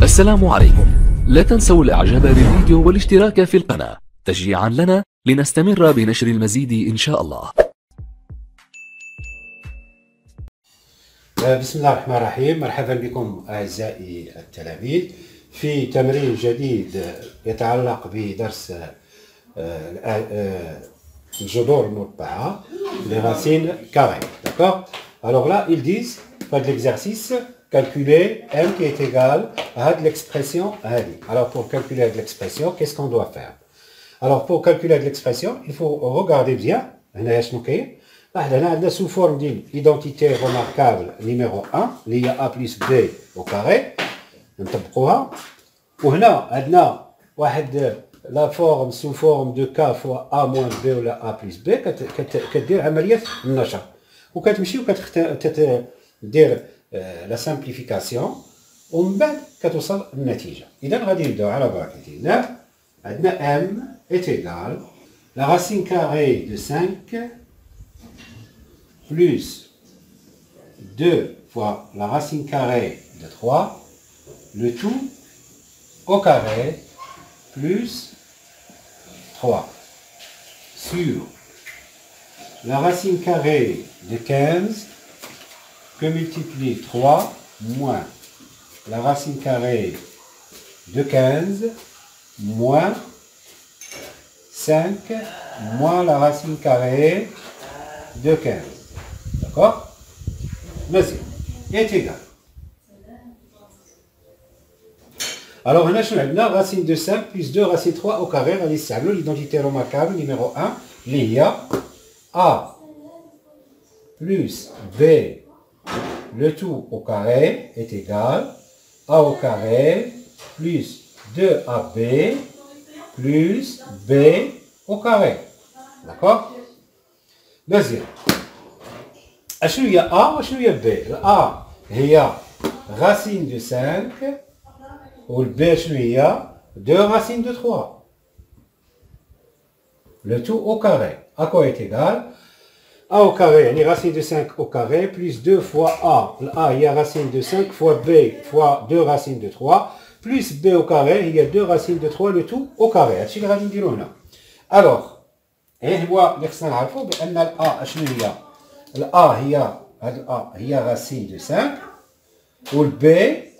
السلام عليكم. لا تنسوا الاعجاب بالفيديو والاشتراك في القناة تشجيعا لنا لنستمر بنشر المزيد إن شاء الله. بسم الله الرحمن الرحيم. مرحبا بكم أعزائي التلاميذ في تمرين جديد يتعلق بدرس الجذور المربعة les racines carrées. D'accord? Alors là, ils disent, pas de l'exercice, calculer m qui est égal à l'expression هذه. Alors pour calculer l'expression, qu'est-ce qu'on doit faire? Alors pour calculer l'expression, il faut regarder bien. هنا شنو كاين؟ هنا عندنا sous forme d'une identité remarquable numéro 1 اللي هي a plus b au carré. نطبقوها. وهنا عندنا واحد لا فورم sous forme de k fois a moins b ولا a plus b كدير عملية النشر. وكتمشي وكتدير لا سامبليفيكاسيون ومن بعد كتوصل للنتيجة. إذا غادي نبداو على بركة الله. عندنا m est égal la racine carrée de 5 plus 2 fois la racine carrée de 3, le tout au carré plus 3 sur la racine carrée de 15 que multiplie 3 moins la racine carrée de 15 moins 5 moins la racine carrée de 15. D'accord? Vas-y. Est égal. Alors, on a racine de 5 plus 2 racine 3 au carré. On a l'identité remarquable numéro 1. Il y a A plus B, le tout au carré est égal A au carré plus 2AB plus B au carré. D'accord? Deuxième. شنو هي A وشنو هي B؟ A هي racine de 5 و B شنو هي 2 racines de 3. Le tout au carré. À quoi est égal? A au carré, يعني racine de 5 au carré plus 2 fois A. A هي racine de 5 fois B fois 2 racines de 3 plus B au carré هي 2 racines de 3 le tout au carré. هادشي اللي غادي نديرو هنا. Alors هو اللي خصنا نعرفو بأن الA شنو هي؟ الA هاد الA هي racine de 5 والB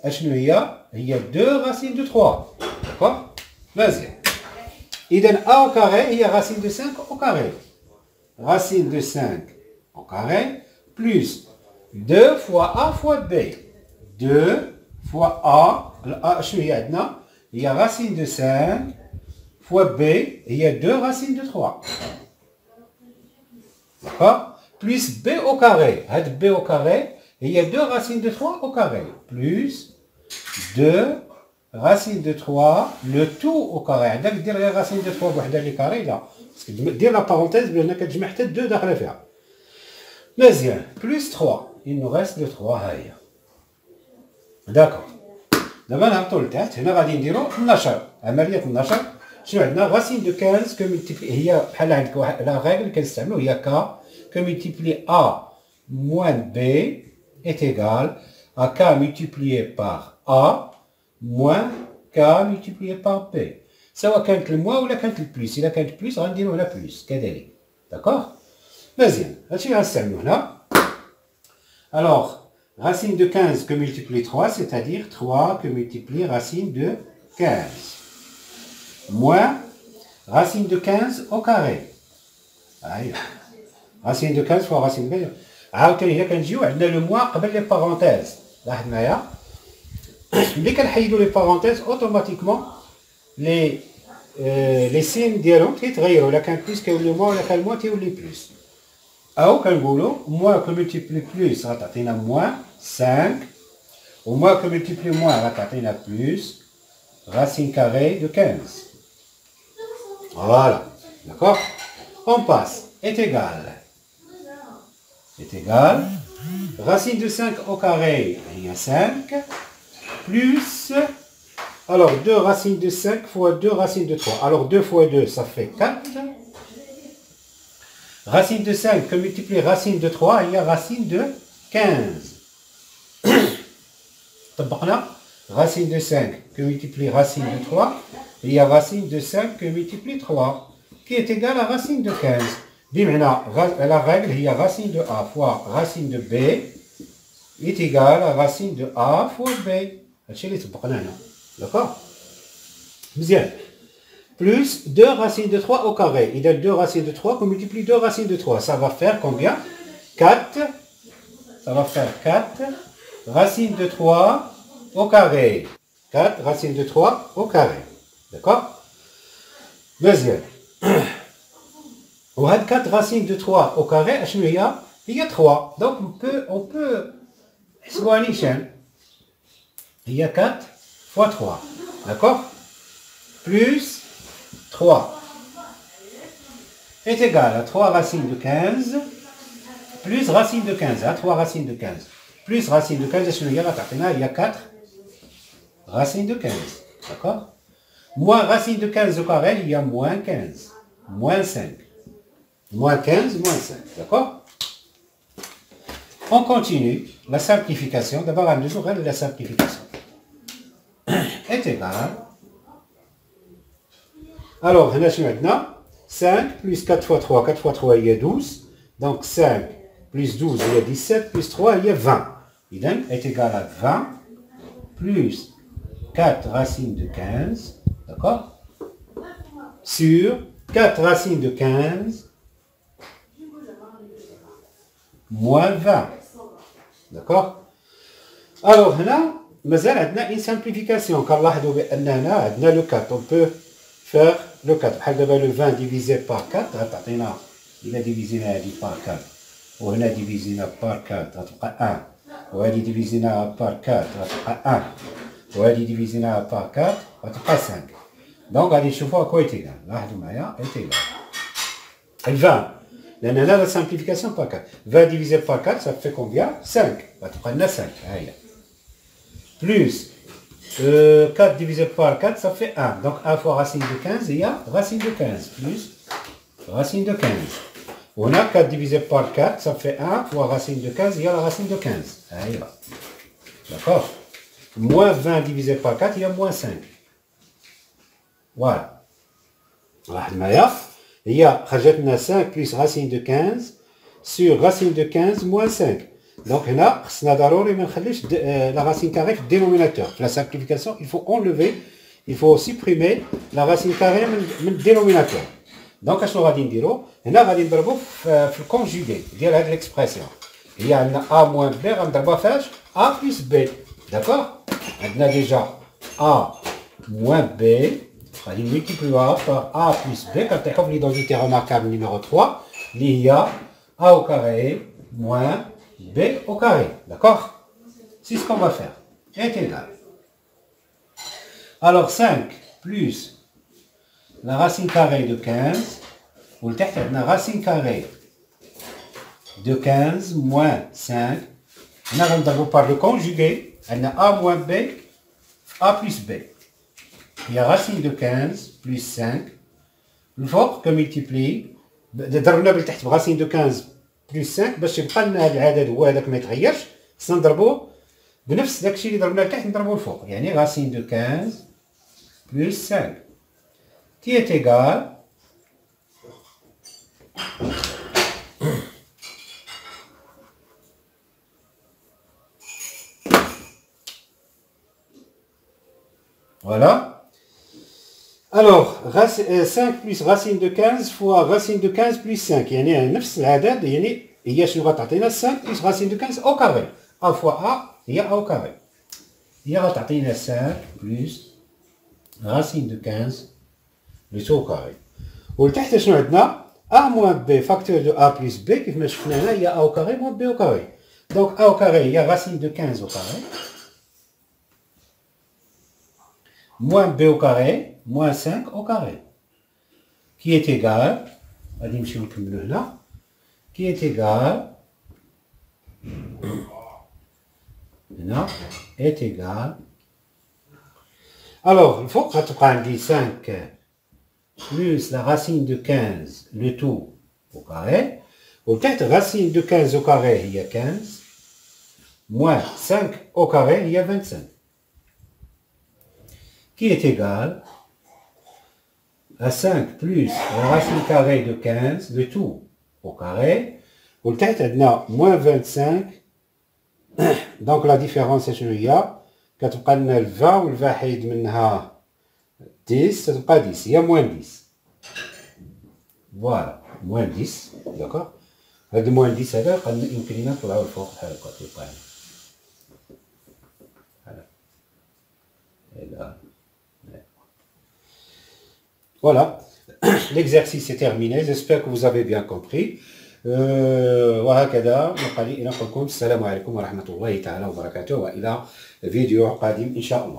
شنو هي 2 racines de 3. D'accord? Vas-y. إذا A au carré هي racine de 5 au carré. Racine de 5 au carré plus 2 fois A fois B. 2 fois A. الA شنو هي عندنا؟ هي racine de 5 fois B هي 2 racines de 3. D'accord? Plus B au carré. هاد B au carré هي 2 racines de 3 au carré. Plus 2 racines de 3 le tout au carré. عندك دير غير racine de 3 بوحدها اللي كاري لا. دير لا parenthèse بأنك كتجمع حتى 2 داخله فيها. Deuxième. Plus 3. Il nous reste le 3 ها هي. D'accord. دابا نهبطو لتحت. هنا غادي نديرو النشر. عملية النشر. شنو عندنا racine de 15 que multiplie هي بحال عندك واحد لا ريغل اللي كنستعملو هي k que multiplie A moins B est égal à K multiplié par A moins K multiplié par B. سواء كانت الموا ولا كانت البليس. إلا كانت بليس غنديرو هنا بليس كذلك. داكوغ؟ مزيان. هادشي اللي غنستعملو هنا. Alors, racine de 15 que multiplie 3, c'est-à-dire 3 que multiplie racine de 15. Moins racine de 15 au carré. Aïe. Racine de 15 fois racine de 15. عاوتاني هنا كنجيو عندنا لو موان قبل لي بارونتيز. لاحظ معايا. ملي كنحيدو لي بارونتيز اوتوماتيكمون لي سين ديالهم كيتغيروا. الا كان بليس كيولي موان ولا كان موان تيولي بليس. او كنقولوا موان كو ملتيبلي بليس غتعطينا موان 5 و موان كو ملتيبلي موان غتعطينا بليس racine carrée de 15. Voilà. D'accord? On passe. Est égal. Est égal. Racine de 5 au carré, il y a 5. Plus. Alors, 2 racines de 5 fois 2 racines de 3. Alors, 2 fois 2, ça fait 4. racine de 5 que multiplier racine de 3, il y a racine de 15. طبقنا racine de 5 que multiplie racine de 3, il y a racine de 5 que multiplie 3, qui est égal à racine de 15. La règle, il y a racine de A fois racine de B est égal à racine de A fois B. D'accord? Bien. Plus 2 racines de 3 au carré. Il y a 2 racines de 3 qu'on multiplie 2 racines de 3. Ça va faire combien? 4. Ça va faire 4 racines de 3 au carré. 4 racines de 3 au carré. D'accord? Deuxième. On a 4 racines de 3 au carré. Il y a 3. Donc on peut il y a 4 fois 3. D'accord? Plus 3 est égal à 3 racines de 15 plus racine de 15. 3 racines de 15 plus racine de 15. Il y a 4 racines de 15. D'accord? Moins racine de 15 au carré, il y a moins 15. Moins 5. Moins 15, moins 5. D'accord? On continue la simplification. D'abord, on a la simplification. Est égal. Alors, on a maintenant 5 plus 4 fois 3. 4 fois 3, il y a 12. Donc 5 plus 12, il y a 17. Plus 3, il y a 20. Il est égal à 20 plus 4 racines de 15. D'accord? Sur 4 racines de 15 moins 20. D'accord? Alors, là, مازال عندنا une simplification. Car là, on a le 4. On peut faire le 4. بحال دابا le 20 divisé par 4 غتعطينا إلا ديفيزينا هذه par 4 وهنا ديفيزينا par 4 غتبقى 1 وهذه ديفيزينا par 4 غتبقى 1 وهذه ديفيزينا par 4 غتبقى 5. دونك غادي نشوفوا à quoi est égal. لاحظوا معايا est égal. Le 20. لأن هنا la simplification par 4. 20 divisé par 4 ça fait combien? 5. غتبقى لنا 5. ها هي. Plus 4 divisé par 4, ça fait 1. Donc 1 fois racine de 15, il y a racine de 15. Plus racine de 15. On a 4 divisé par 4, ça fait 1 fois racine de 15, il y a la racine de 15. Allez, d'accord? Moins 20 divisé par 4, il y a moins 5. Voilà. Il y a 5 plus racine de 15 sur racine de 15 moins 5. Donc, هنا خصنا ضروري ما نخليش la racine carrée في dénominateur. La simplification, il faut enlever, il faut supprimer la racine carrée من dénominateur. Donc, اشنو غادي نديرو؟ هنا غادي نضربو في الكونجوغي ديال هاد l'expression. هي عندنا a moins b غنضربوها فاش؟ a plus b. D'accord? عندنا déjà a moins b غادي نملتيبليوها par a plus b كنطيحو في l'identité remarquable numéro 3 اللي هي a au carré moins b au carré, d'accord? C'est ce qu'on va faire. Est égal. Alors 5 plus la racine carrée de 15, ou le texte la racine carrée de 15 moins 5, on a par le conjugué, on a a moins b, a plus b. Il y a racine de 15 plus 5, le fort que multiplie, ضربنا بالتحت برacine de 15 بلس 5 باش يبقى لنا هذا العدد هو هذاك ما يتغيرش. خصنا نضربوه بنفس داكشي اللي ضربنا لتحت نضربوه الفوق. يعني racine de 15 plus 5 qui est égal voilà. Alors 5 plus racine de 15 fois racine de 15 plus 5 يعني نفس العدد. يعني هي شنو غتعطينا 5 plus racine de 15 au carré. a fois a هي a au carré. هي غتعطينا 5 plus racine de 15 le tout au carré. ولتحت شنو عندنا a moins b facteur de a plus b كيف ما شفنا هنا هي a au carré moins b au carré. Donc a au carré هي racine de 15 au carré moins b au carré moins 5 au carré, qui est égal, qui est égal, est égal. Alors, il faut que tu prennes 5 plus la racine de 15, le tout au carré. وتحت racine de 15 au carré هي 15 moins 5 au carré هي 25 qui est égal à 5 plus la racine carrée de 15 le tout au carré وتحت عندنا moins 25 donc la différence شنو هي كتبقى لنا ال 20 والفا حيد منها 10 تبقى 10 هي moins 10 voilà moins 10 d'accord هاد الموان 10 هذا يمكن لنا نطلعوه الفوق بحال هكا تلقاه هنا. Voilà, l'exercice est terminé, j'espère que vous avez bien compris. وهكذا نقول لكم السلام عليكم ورحمة الله تعالى وبركاته وإلى فيديو قادم إن شاء الله.